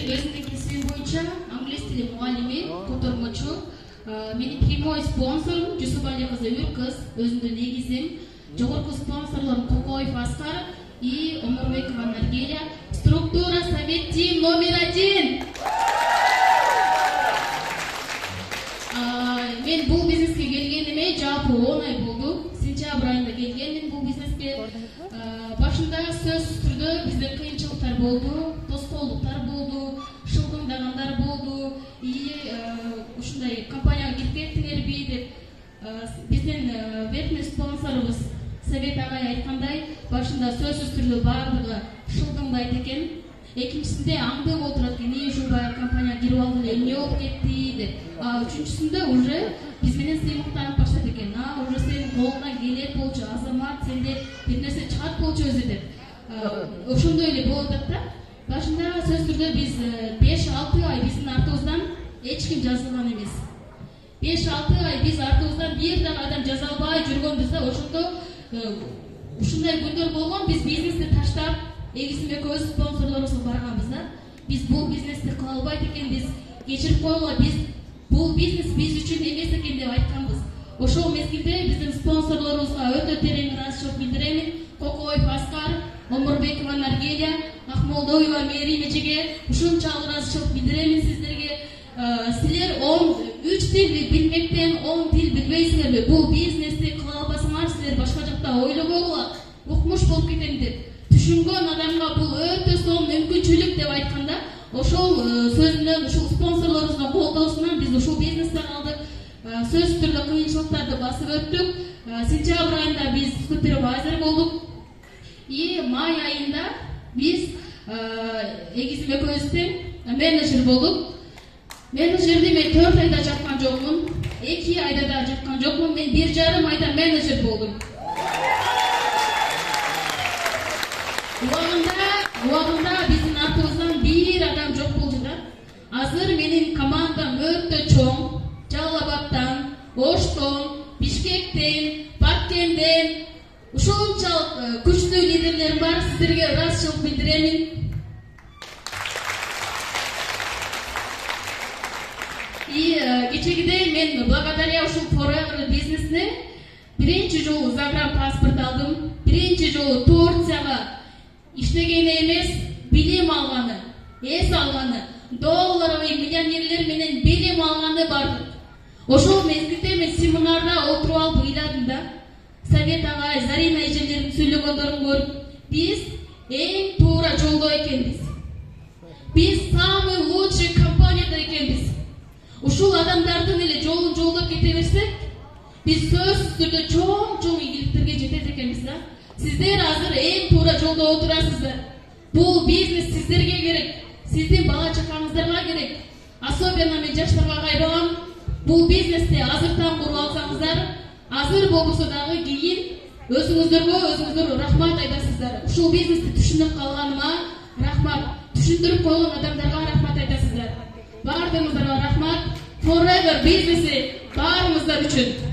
өзүмдүн кесибим боюнча англис тили мугалими, котормочу. Менин прямой спонсорум Жусупали кызы Үркыз, өзүмдүн эгизим. Жогорку спонсорлорум Кокоев Аскар и Омурбекова Наргелия. Структура совет тим номер 1. Мен бул бизнеске келгениме жалпы 10 ай болду. Сентябрь айында келгенмин бул бизнеске. Башында сөзсүз түрдө бизде кыйынчылыктар болду, тоскоолдуктар болду, шылдыңдагандар болду. Ушундай компанияга кирип кеттиңерби деп биздин верхний спонсорубуз Совет агай айткандай, башында сөзсүз түрдө баардыгы шылдыңдайт экен. Экинчисинде аңдып отурат экен, ушу баягы компанияга кирип алды эле эмне болуп кетти деп. Үчүнчүсүндө уже биз менен сыймыктанып баштады экен. Уже сенин колуңдан келет болчу, азамат, сенде бир нерсе чыгат болчу өзү деп. Ошондой эле болуп атат да. Башында сөз түрдө биз 5-6 ай биздин артыбыздан эч ким жазылган эмес. 5-6 ай биз артыбыздан бир дагы адам жаза албай жүргөнбүз да. Ошондо ушундай күндөр болгон, биз бизнести таштап, эгизим экөөбүз спонсорлорубузга барганбыз да. Биз бул бизнести кыла албайт экенбиз, кечирип койгула, биз бул бизнес биз үчүн эмес экен деп айтканбыз. Ошол мезгилде биздин спонсорлорубузга өтө терең ыраазычылык билдирем. Кокоев Аскар, Омурбекова Наргелия, Акмолдоева Мерим эжеге ушунчалык ыраазычылык билдирем сиздерге. Силер 3 тил билмектен 10 тил билбейсиңерби? Бул бизнести кыла албасаңар, силер башка жакта ойлобогула, укмуш болуп кетем деп. Түшүнгөн адамга бул өтө сонун мүмкүнчүлүк деп айтканда, ошол сөзүнөн, ушул спонсорлорубуздун колдоосунан биз ушул бизнесте калдык. Сөз түрдө кыйынчылыктарды басып өттүк. Сентябрь айында биз супервайзер болдук. И май айында биз эгизим экөөбүздөн менеджер болдук. Менеджерди мен 4 айда жапкан жокмун, 2 айда да жапкан жокмун. Мен 1,5 айда менеджер болдум. Убагында биздин артыбыздан бир адам жок болду да. Азыр менин командам өтө чоң. Жалал Абадтан, Оштон, Бишкектен, Баткенден ушунчалык күчтүү лидерлерим бар. Сиздерге ыраазычылык билдиремин. И кечегидей мен благодаря ушул Forever бизнесине биринчи жолу загранпаспорт алдым. Биринчи жолу Турцияга иштегени эмес, билим алганы, эс алганы, долларовый миллионерлер менен билим алганы бардык. Ошол мезгилде мен семинарда отуруп алып ыйладым да. Совет агай, Зарина эжелердин сүйлөгөндөрүн көрүп, биз эң туура жолдо экенбиз. Биз самый лучший компанияда экенбиз. Ушул адамдардын эле жолун жолдоп кете берсек, биз сөзсүз түрдө чоң ийгиликтерге жетет экенбиз да. Сиздер азыр эң туура жолдо отурасыздар. Бул бизнес сиздерге керек, сиздин бала чакаңыздарга керек. Особенно мен жаштарга кайрылам. Бул бизнести азыртан куруп алсаңыздар, азыр болбосо дагы кийин өзүңүздөргө рахмат айтасыздар. Ушул бизнести түшүнүп калганыма рахмат. Түшүндүрүп койгон адамдарга рахмат айтасыздар. Бардыгыңыздарга рахмат. Forever бизнеси баарыңыздар үчүн.